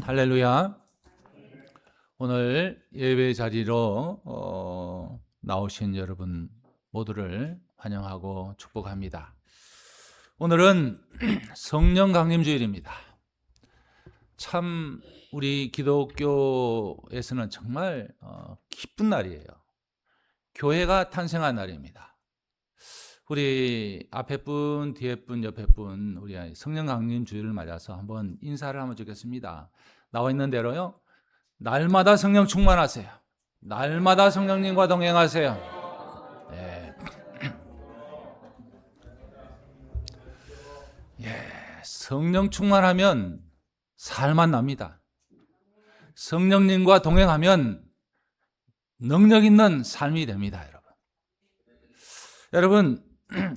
할렐루야. 오늘 예배 자리로 나오신 여러분 모두를 환영하고 축복합니다. 오늘은 성령 강림 주일입니다. 참 우리 기독교에서는 정말 기쁜 날이에요. 교회가 탄생한 날입니다. 우리 앞에 분, 뒤에 분, 옆에 분, 우리 성령 강림 주일을 맞아서 한번 인사를 하면 좋겠습니다. 나와 있는 대로요. 날마다 성령 충만하세요. 날마다 성령님과 동행하세요. 네. 성령 충만하면 살만 납니다. 성령님과 동행하면 능력 있는 삶이 됩니다, 여러분. 여러분,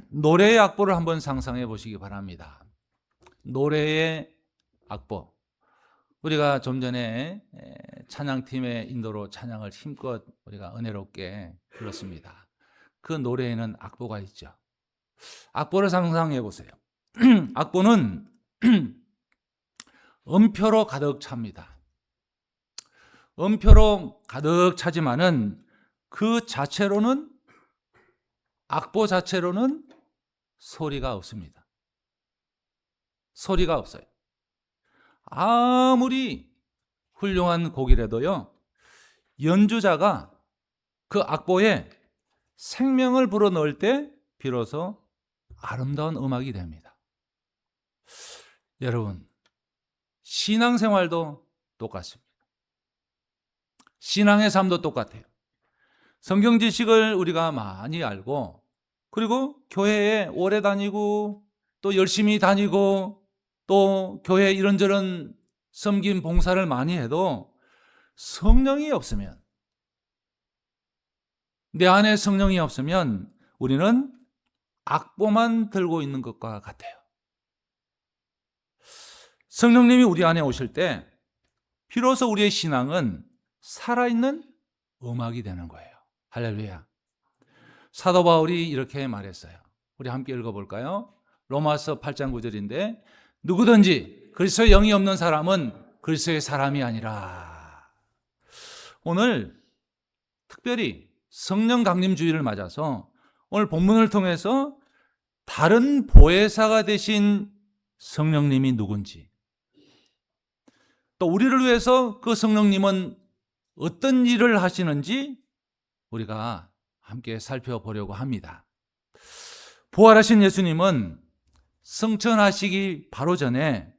노래의 악보를 한번 상상해 보시기 바랍니다. 노래의 악보. 우리가 좀 전에 찬양팀의 인도로 찬양을 힘껏 우리가 은혜롭게 불렀습니다. 그 노래에는 악보가 있죠. 악보를 상상해 보세요. 악보는 음표로 가득 찹니다. 음표로 가득 차지만은 그 자체로는, 악보 자체로는 소리가 없습니다. 소리가 없어요. 아무리 훌륭한 곡이라도요, 연주자가 그 악보에 생명을 불어넣을 때 비로소 아름다운 음악이 됩니다. 여러분, 신앙생활도 똑같습니다. 신앙의 삶도 똑같아요. 성경 지식을 우리가 많이 알고, 그리고 교회에 오래 다니고 또 열심히 다니고 또 교회 이런저런 섬김 봉사를 많이 해도 성령이 없으면, 내 안에 성령이 없으면 우리는 악보만 들고 있는 것과 같아요. 성령님이 우리 안에 오실 때 비로소 우리의 신앙은 살아있는 음악이 되는 거예요. 할렐루야. 사도 바울이 이렇게 말했어요. 우리 함께 읽어볼까요? 로마서 8장 9절인데 누구든지 그리스도의 영이 없는 사람은 그리스도의 사람이 아니라. 오늘 특별히 성령 강림 주일을 맞아서 오늘 본문을 통해서 다른 보혜사가 되신 성령님이 누군지, 또 우리를 위해서 그 성령님은 어떤 일을 하시는지 우리가 함께 살펴보려고 합니다. 부활하신 예수님은 승천하시기 바로 전에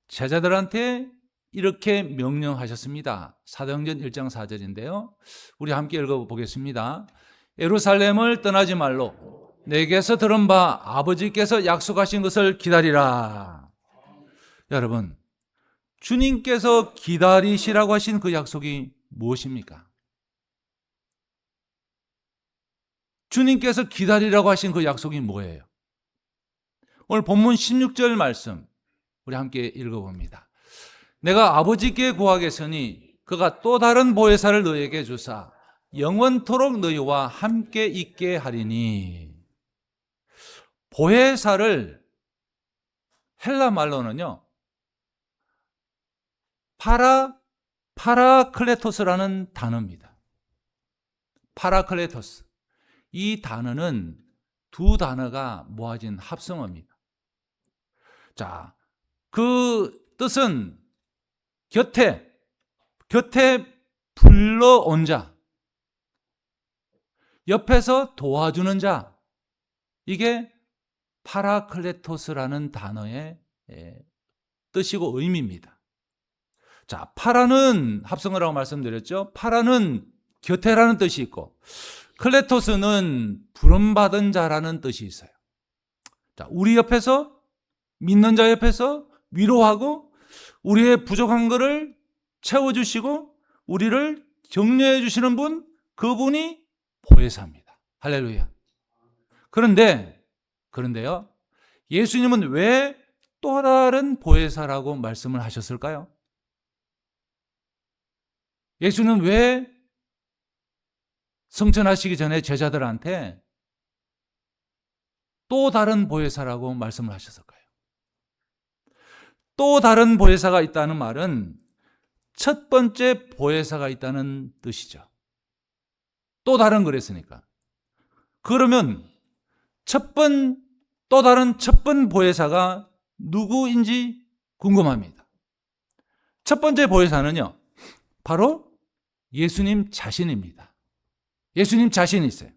제자들한테 이렇게 명령하셨습니다. 사도행전 1장 4절인데요. 우리 함께 읽어보겠습니다. 예루살렘을 떠나지 말로 내게서 들은 바 아버지께서 약속하신 것을 기다리라. 여러분, 주님께서 기다리시라고 하신 그 약속이 무엇입니까? 주님께서 기다리라고 하신 그 약속이 뭐예요? 오늘 본문 16절 말씀 우리 함께 읽어봅니다. 내가 아버지께 구하겠으니 그가 또 다른 보혜사를 너희에게 주사 영원토록 너희와 함께 있게 하리니. 보혜사를 헬라 말로는요, 파라클레토스라는 단어입니다. 파라클레토스. 이 단어는 두 단어가 모아진 합성어입니다. 자, 그 뜻은 곁에 불러온 자, 옆에서 도와주는 자, 이게 파라클레토스라는 단어의 뜻이고 의미입니다. 자, 파라는 합성어라고 말씀드렸죠. 파라는 곁에라는 뜻이 있고, 클레토스는 부름받은 자라는 뜻이 있어요. 자, 우리 옆에서, 믿는 자 옆에서 위로하고 우리의 부족한 것을 채워주시고 우리를 격려해 주시는 분, 그분이 보혜사입니다. 할렐루야. 그런데요, 예수님은 왜 또 다른 보혜사라고 말씀을 하셨을까요? 예수는 왜 승천하시기 전에 제자들한테 또 다른 보혜사라고 말씀을 하셨을까요? 또 다른 보혜사가 있다는 말은 첫 번째 보혜사가 있다는 뜻이죠. 또 다른 그랬으니까. 그러면 또 다른 첫 번 보혜사가 누구인지 궁금합니다. 첫 번째 보혜사는요, 바로 예수님 자신입니다. 예수님 자신이 있어요.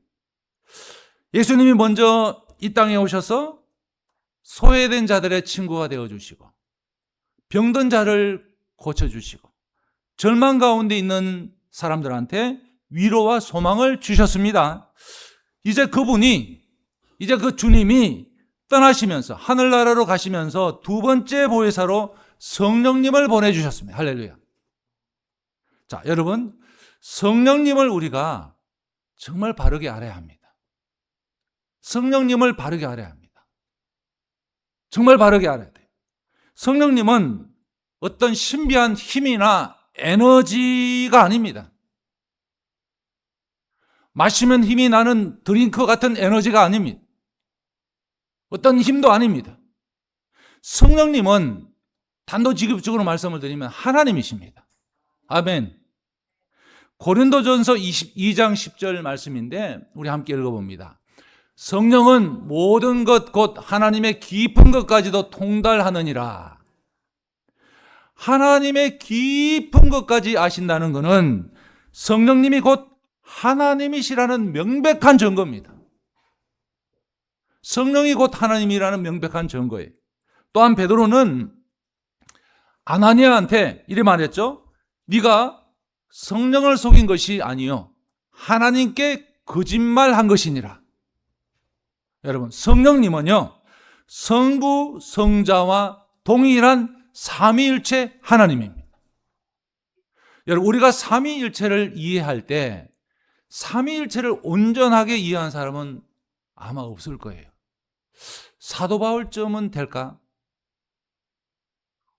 예수님이 먼저 이 땅에 오셔서 소외된 자들의 친구가 되어주시고, 병든 자를 고쳐주시고, 절망 가운데 있는 사람들한테 위로와 소망을 주셨습니다. 이제 그 주님이 떠나시면서 하늘나라로 가시면서 두 번째 보혜사로 성령님을 보내주셨습니다. 할렐루야. 자, 여러분, 성령님을 우리가 정말 바르게 알아야 합니다. 성령님을 바르게 알아야 합니다. 정말 바르게 알아야 돼요. 성령님은 어떤 신비한 힘이나 에너지가 아닙니다. 마시면 힘이 나는 드링크 같은 에너지가 아닙니다. 어떤 힘도 아닙니다. 성령님은 단도직입적으로 말씀을 드리면 하나님이십니다. 아멘. 고린도전서 22장 10절 말씀인데 우리 함께 읽어봅니다. 성령은 모든 것 곧 하나님의 깊은 것까지도 통달하느니라. 하나님의 깊은 것까지 아신다는 것은 성령님이 곧 하나님이시라는 명백한 증거입니다. 성령이 곧 하나님이라는 명백한 증거예요. 또한 베드로는 아나니아한테 이래 말했죠. 네가 성령을 속인 것이 아니요 하나님께 거짓말한 것이니라. 여러분, 성령님은요 성부, 성자와 동일한 삼위일체 하나님입니다. 여러분, 우리가 삼위일체를 이해할 때 삼위일체를 온전하게 이해한 사람은 아마 없을 거예요. 사도 바울쯤은 될까?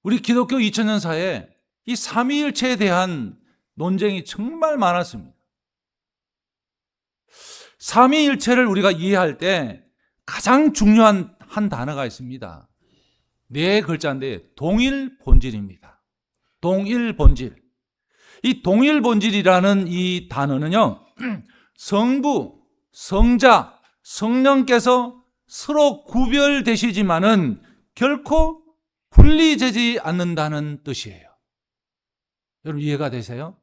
우리 기독교 2000년사에 이 삼위일체에 대한 논쟁이 정말 많았습니다. 삼위일체를 우리가 이해할 때 가장 중요한 한 단어가 있습니다. 네 글자인데 동일본질입니다. 동일본질. 이 동일본질이라는 이 단어는요, 성부, 성자, 성령께서 서로 구별되시지만은 결코 분리되지 않는다는 뜻이에요. 여러분, 이해가 되세요?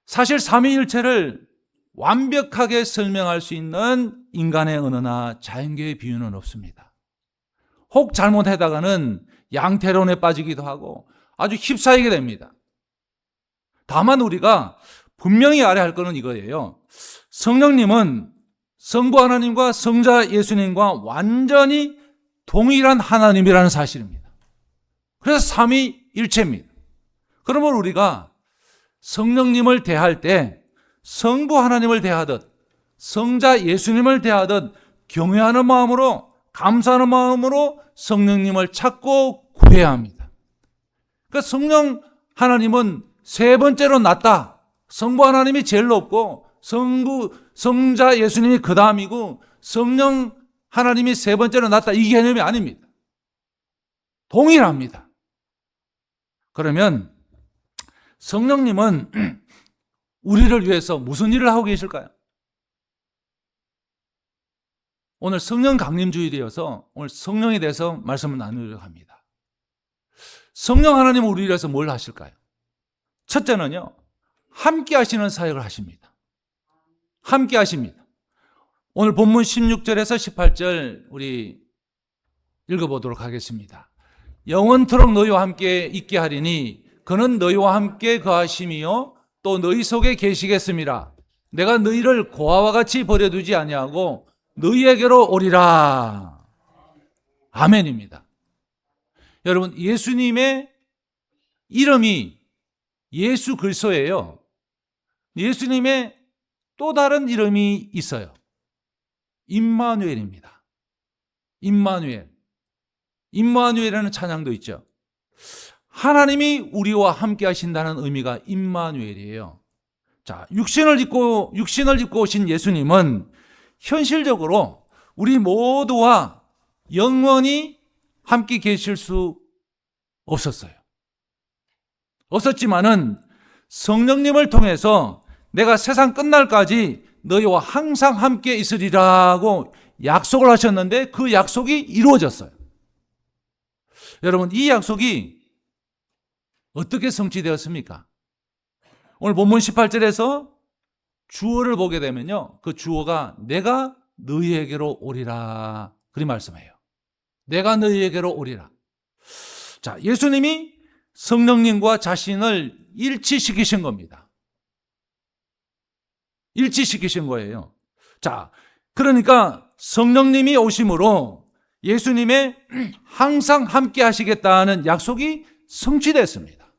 사실 삼위일체를 완벽하게 설명할 수 있는 인간의 언어나 자연계의 비유는 없습니다. 혹 잘못하다가는 양태론에 빠지기도 하고 아주 휩싸이게 됩니다. 다만 우리가 분명히 알아야 할 것은 이거예요. 성령님은 성부 하나님과 성자 예수님과 완전히 동일한 하나님이라는 사실입니다. 그래서 삼위일체입니다. 그러면 우리가 성령님을 대할 때 성부 하나님을 대하듯 성자 예수님을 대하듯 경외하는 마음으로, 감사하는 마음으로 성령님을 찾고 구해야 합니다. 그러니까 성령 하나님은 세 번째로 낮다. 성부 하나님이 제일 높고 성자 예수님이 그 다음이고 성령 하나님이 세 번째로 낮다. 이 개념이 아닙니다. 동일합니다. 그러면 성령님은 우리를 위해서 무슨 일을 하고 계실까요? 오늘 성령 강림주일이어서 오늘 성령에 대해서 말씀을 나누려고 합니다. 성령 하나님은 우리를 위해서 뭘 하실까요? 첫째는요, 함께 하시는 사역을 하십니다. 함께 하십니다. 오늘 본문 16절에서 18절 우리 읽어보도록 하겠습니다. 영원토록 너희와 함께 있게 하리니 그는 너희와 함께 거하심이요 또 너희 속에 계시겠음이라. 내가 너희를 고아와 같이 버려두지 아니하고 너희에게로 오리라. 아멘입니다. 여러분, 예수님의 이름이 예수 그리스도예요. 예수님의 또 다른 이름이 있어요. 임마누엘입니다. 임마누엘. 임마누엘이라는 찬양도 있죠. 하나님이 우리와 함께 하신다는 의미가 임마누엘이에요. 자, 육신을 입고 오신 예수님은 현실적으로 우리 모두와 영원히 함께 계실 수 없었어요. 없었지만은 성령님을 통해서 내가 세상 끝날까지 너희와 항상 함께 있으리라고 약속을 하셨는데 그 약속이 이루어졌어요. 여러분, 이 약속이 어떻게 성취되었습니까? 오늘 본문 18절에서 주어를 보게 되면요, 그 주어가 내가 너희에게로 오리라 그리 말씀해요. 내가 너희에게로 오리라. 자, 예수님이 성령님과 자신을 일치시키신 겁니다. 일치시키신 거예요. 자, 그러니까 성령님이 오심으로 예수님의 항상 함께 하시겠다는 약속이 성취됐습니다.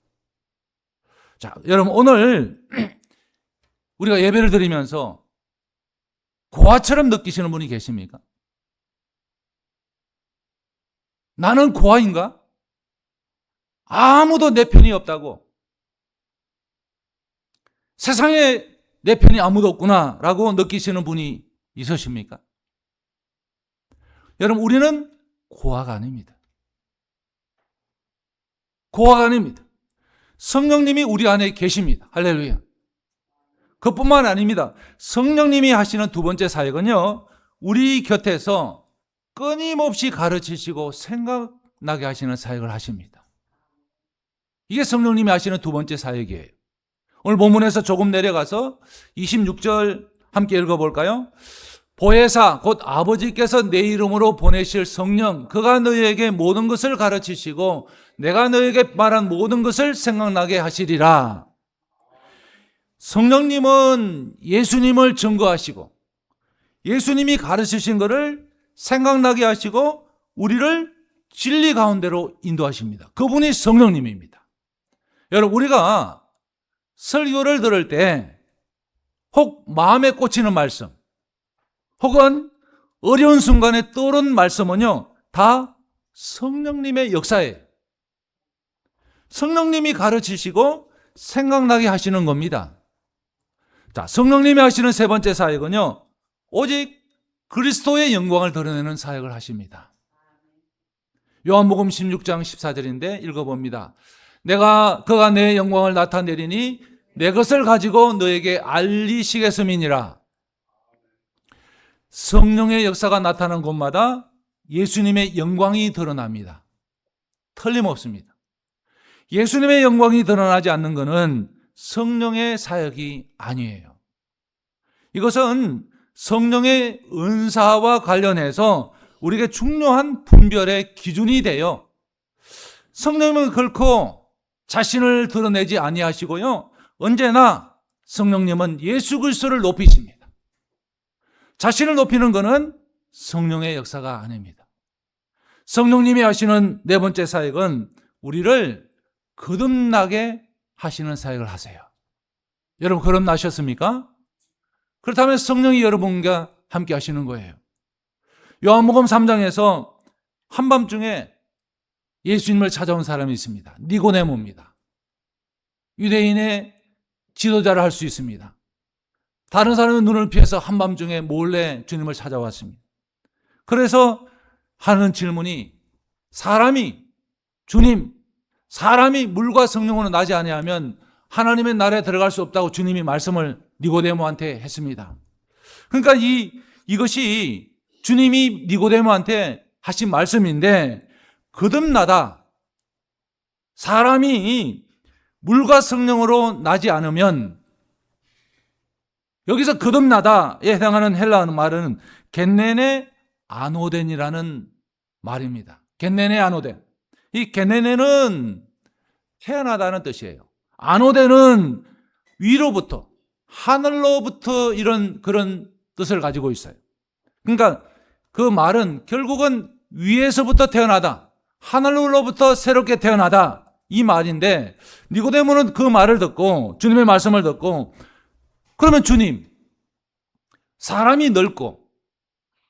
자, 여러분, 오늘 우리가 예배를 드리면서 고아처럼 느끼시는 분이 계십니까? 나는 고아인가? 아무도 내 편이 없다고. 세상에 내 편이 아무도 없구나 라고 느끼시는 분이 있으십니까? 여러분, 우리는 고아가 아닙니다. 고아가 아닙니다. 성령님이 우리 안에 계십니다. 할렐루야. 그뿐만 아닙니다. 성령님이 하시는 두 번째 사역은요, 우리 곁에서 끊임없이 가르치시고 생각나게 하시는 사역을 하십니다. 이게 성령님이 하시는 두 번째 사역이에요. 오늘 본문에서 조금 내려가서 26절 함께 읽어볼까요? 보혜사 곧 아버지께서 내 이름으로 보내실 성령, 그가 너희에게 모든 것을 가르치시고 내가 너희에게 말한 모든 것을 생각나게 하시리라. 성령님은 예수님을 증거하시고 예수님이 가르치신 것을 생각나게 하시고 우리를 진리 가운데로 인도하십니다. 그분이 성령님입니다. 여러분, 우리가 설교를 들을 때 혹 마음에 꽂히는 말씀 혹은 어려운 순간에 떠오른 말씀은요, 다 성령님의 역사예요. 성령님이 가르치시고 생각나게 하시는 겁니다. 자, 성령님이 하시는 세 번째 사역은요, 오직 그리스도의 영광을 드러내는 사역을 하십니다. 요한복음 16장 14절인데 읽어봅니다. 그가 내 영광을 나타내리니 내 것을 가지고 너에게 알리시겠음이니라. 성령의 역사가 나타나는 곳마다 예수님의 영광이 드러납니다. 틀림없습니다. 예수님의 영광이 드러나지 않는 것은 성령의 사역이 아니에요. 이것은 성령의 은사와 관련해서 우리에게 중요한 분별의 기준이 돼요. 성령님은 결코 자신을 드러내지 아니하시고요, 언제나 성령님은 예수 그리스도를 높이십니다. 자신을 높이는 것은 성령의 역사가 아닙니다. 성령님이 하시는 네 번째 사역은 우리를 거듭나게 하시는 사역을 하세요. 여러분, 거듭나셨습니까? 그렇다면 성령이 여러분과 함께 하시는 거예요. 요한복음 3장에서 한밤중에 예수님을 찾아온 사람이 있습니다. 니고데모입니다. 유대인의 지도자를 할 수 있습니다. 다른 사람의 눈을 피해서 한밤중에 몰래 주님을 찾아왔습니다. 그래서 하는 질문이, 주님, 사람이 물과 성령으로 나지 아니하면 하나님의 나라에 들어갈 수 없다고 주님이 말씀을 니고데모한테 했습니다. 그러니까 이것이 주님이 니고데모한테 하신 말씀인데, 거듭나다, 사람이 물과 성령으로 나지 않으면, 여기서 거듭나다에 해당하는 헬라어 말은 겟네네 아노덴이라는 말입니다. 겟네네 아노덴. 이 겟네네는 태어나다는 뜻이에요. 아노덴은 위로부터, 하늘로부터 그런 뜻을 가지고 있어요. 그러니까 그 말은 결국은 위에서부터 태어나다, 하늘로부터 새롭게 태어나다, 이 말인데, 니고데모는 그 말을 듣고, 주님의 말씀을 듣고, 그러면 주님, 사람이 넓고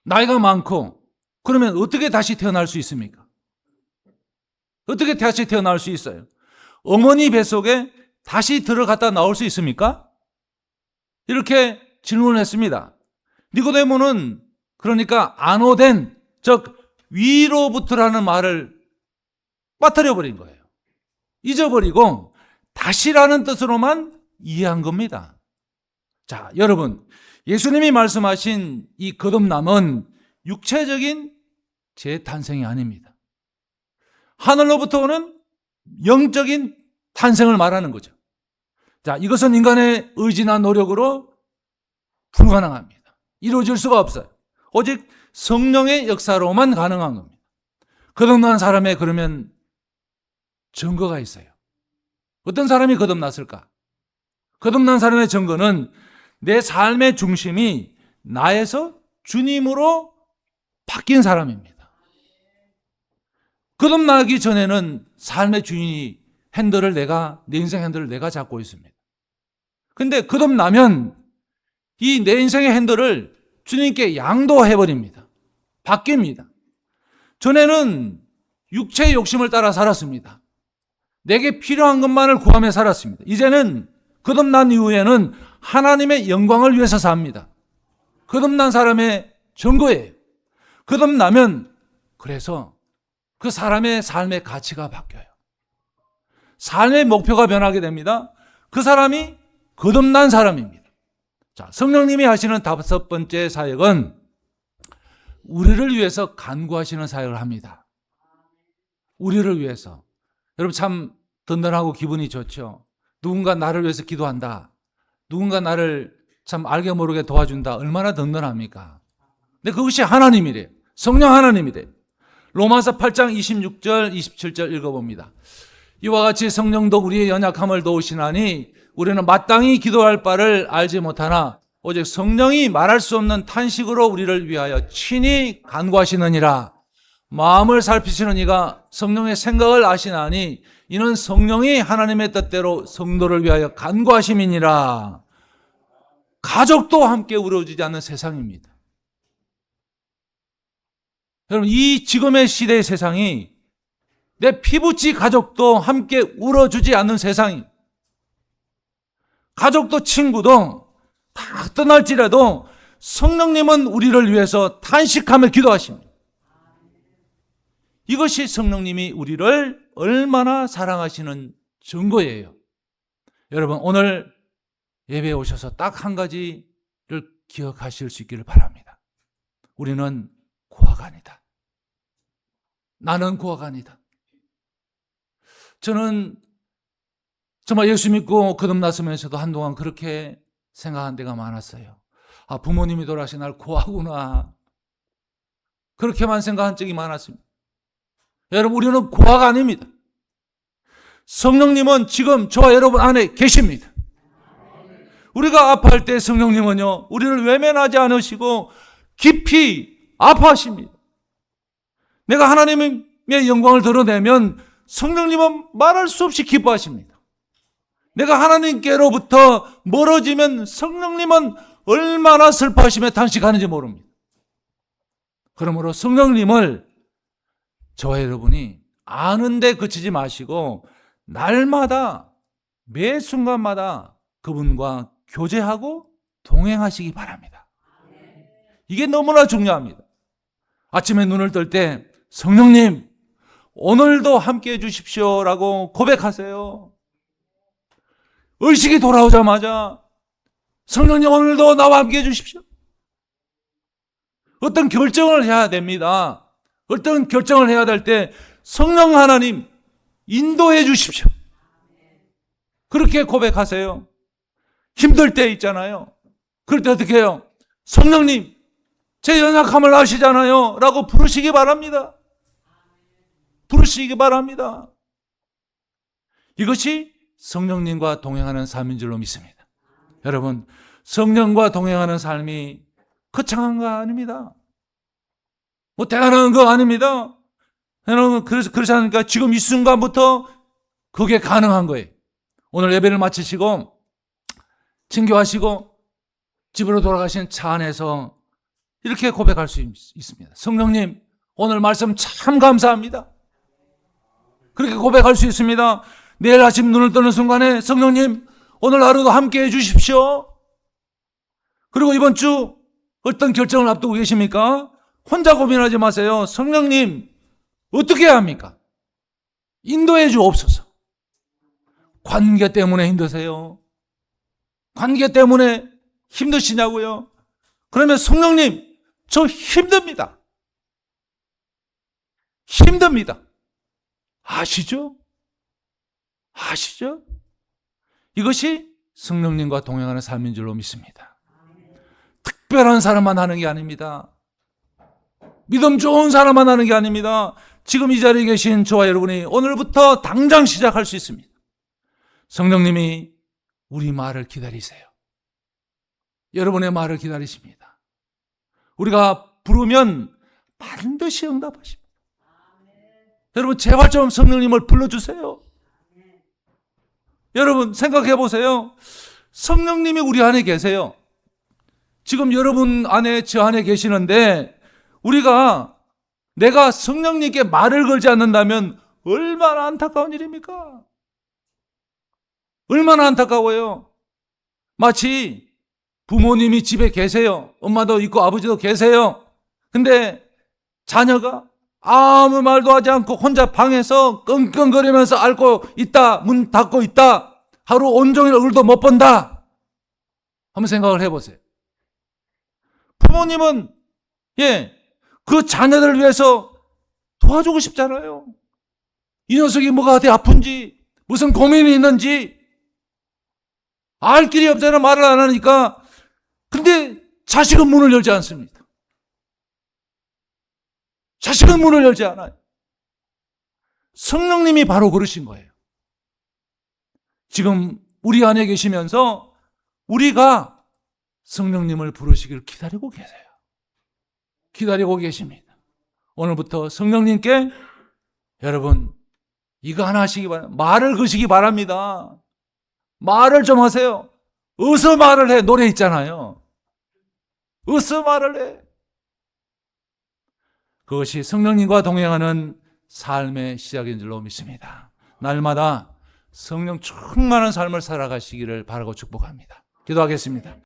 나이가 많고 그러면 어떻게 다시 태어날 수 있습니까? 어떻게 다시 태어날 수 있어요? 어머니 뱃속에 다시 들어갔다 나올 수 있습니까? 이렇게 질문을 했습니다. 니고데모는 그러니까 아노덴, 즉 위로부터라는 말을 빠뜨려 버린 거예요. 잊어버리고 다시라는 뜻으로만 이해한 겁니다. 자, 여러분, 예수님이 말씀하신 이 거듭남은 육체적인 재탄생이 아닙니다. 하늘로부터 오는 영적인 탄생을 말하는 거죠. 자, 이것은 인간의 의지나 노력으로 불가능합니다. 이루어질 수가 없어요. 오직 성령의 역사로만 가능한 겁니다. 거듭난 사람의 그러면 증거가 있어요. 어떤 사람이 거듭났을까? 거듭난 사람의 증거는 내 삶의 중심이 나에서 주님으로 바뀐 사람입니다. 거듭나기 전에는 삶의 주인이 내 인생 핸들을 내가 잡고 있습니다. 근데 거듭나면 이 내 인생의 핸들을 주님께 양도해버립니다. 바뀝니다. 전에는 육체의 욕심을 따라 살았습니다. 내게 필요한 것만을 구하며 살았습니다. 이제는 거듭난 이후에는 하나님의 영광을 위해서 삽니다. 거듭난 사람의 증거예요. 거듭나면 그래서 그 사람의 삶의 가치가 바뀌어요. 삶의 목표가 변하게 됩니다. 그 사람이 거듭난 사람입니다. 자, 성령님이 하시는 5번째 사역은 우리를 위해서 간구하시는 사역을 합니다. 우리를 위해서. 여러분 참 든든하고 기분이 좋죠. 누군가 나를 위해서 기도한다. 누군가 나를 참 알게 모르게 도와준다. 얼마나 든든합니까? 근데 그것이 하나님이래요. 성령 하나님이래요. 로마서 8장 26절 27절 읽어봅니다. 이와 같이 성령도 우리의 연약함을 도우시나니 우리는 마땅히 기도할 바를 알지 못하나 오직 성령이 말할 수 없는 탄식으로 우리를 위하여 친히 간구하시느니라. 마음을 살피시는 이가 성령의 생각을 아시나니 이는 성령이 하나님의 뜻대로 성도를 위하여 간구하심이니라. 가족도 함께 울어주지 않는 세상입니다. 여러분, 이 지금의 시대의 세상이 내 피부치 가족도 함께 울어주지 않는 세상이, 가족도 친구도 다 떠날지라도 성령님은 우리를 위해서 탄식하며 기도하십니다. 이것이 성령님이 우리를 얼마나 사랑하시는 증거예요. 여러분, 오늘 예배에 오셔서 딱 한 가지를 기억하실 수 있기를 바랍니다. 우리는 고아가 아니다. 나는 고아가 아니다. 저는 정말 예수 믿고 거듭났으면서도 한동안 그렇게 생각한 데가 많았어요. 아, 부모님이 돌아가신 날 고아구나. 그렇게만 생각한 적이 많았습니다. 여러분, 우리는 고아가 아닙니다. 성령님은 지금 저와 여러분 안에 계십니다. 우리가 아파할 때 성령님은요, 우리를 외면하지 않으시고 깊이 아파하십니다. 내가 하나님의 영광을 드러내면 성령님은 말할 수 없이 기뻐하십니다. 내가 하나님께로부터 멀어지면 성령님은 얼마나 슬퍼하시며 탄식하는지 모릅니다. 그러므로 성령님을 저와 여러분이 아는데 그치지 마시고 날마다 매 순간마다 그분과 교제하고 동행하시기 바랍니다. 이게 너무나 중요합니다. 아침에 눈을 뜰 때 성령님 오늘도 함께해 주십시오라고 고백하세요. 의식이 돌아오자마자 성령님 오늘도 나와 함께해 주십시오. 어떤 결정을 해야 됩니다. 어떤 결정을 해야 될 때 성령 하나님 인도해 주십시오. 그렇게 고백하세요. 힘들 때 있잖아요. 그럴 때 어떻게 해요? 성령님 제 연약함을 아시잖아요 라고 부르시기 바랍니다. 부르시기 바랍니다. 이것이 성령님과 동행하는 삶인 줄로 믿습니다. 여러분, 성령과 동행하는 삶이 거창한 거 아닙니다. 뭐 대단한 거 아닙니다. 여러분, 그렇지 않으니까 지금 이 순간부터 그게 가능한 거예요. 오늘 예배를 마치시고 친교하시고 집으로 돌아가신 차 안에서 이렇게 고백할 수 있습니다. 성령님 오늘 말씀 참 감사합니다. 그렇게 고백할 수 있습니다. 내일 아침 눈을 뜨는 순간에 성령님 오늘 하루도 함께해 주십시오. 그리고 이번 주 어떤 결정을 앞두고 계십니까? 혼자 고민하지 마세요. 성령님 어떻게 해야 합니까? 인도해 주옵소서. 관계 때문에 힘드세요? 관계 때문에 힘드시냐고요? 그러면 성령님, 저 힘듭니다. 힘듭니다. 아시죠? 아시죠? 이것이 성령님과 동행하는 삶인 줄로 믿습니다. 특별한 사람만 하는 게 아닙니다. 믿음 좋은 사람만 하는 게 아닙니다. 지금 이 자리에 계신 저와 여러분이 오늘부터 당장 시작할 수 있습니다. 성령님이 우리 말을 기다리세요. 여러분의 말을 기다리십니다. 우리가 부르면 반드시 응답하십니다. 여러분 제발 좀 성령님을 불러주세요. 여러분 생각해 보세요. 성령님이 우리 안에 계세요. 지금 여러분 안에, 저 안에 계시는데 내가 성령님께 말을 걸지 않는다면 얼마나 안타까운 일입니까? 얼마나 안타까워요. 마치 부모님이 집에 계세요. 엄마도 있고 아버지도 계세요. 근데 자녀가 아무 말도 하지 않고 혼자 방에서 끙끙거리면서 앓고 있다. 문 닫고 있다. 하루 온종일 얼굴도 못 본다. 한번 생각을 해보세요. 부모님은 그 자녀들을 위해서 도와주고 싶잖아요. 이 녀석이 뭐가 어디 아픈지, 무슨 고민이 있는지 알 길이 없잖아. 말을 안 하니까. 근데 자식은 문을 열지 않습니다. 자식은 문을 열지 않아요. 성령님이 바로 그러신 거예요. 지금 우리 안에 계시면서 우리가 성령님을 부르시기를 기다리고 계세요. 기다리고 계십니다. 오늘부터 성령님께 여러분 이거 하나 하시기 바랍니다. 말을 거시기 바랍니다. 말을 좀 하세요. 어서 말을 해. 노래 있잖아요. 어서 말을 해. 그것이 성령님과 동행하는 삶의 시작인 줄로 믿습니다. 날마다 성령 충만한 삶을 살아가시기를 바라고 축복합니다. 기도하겠습니다.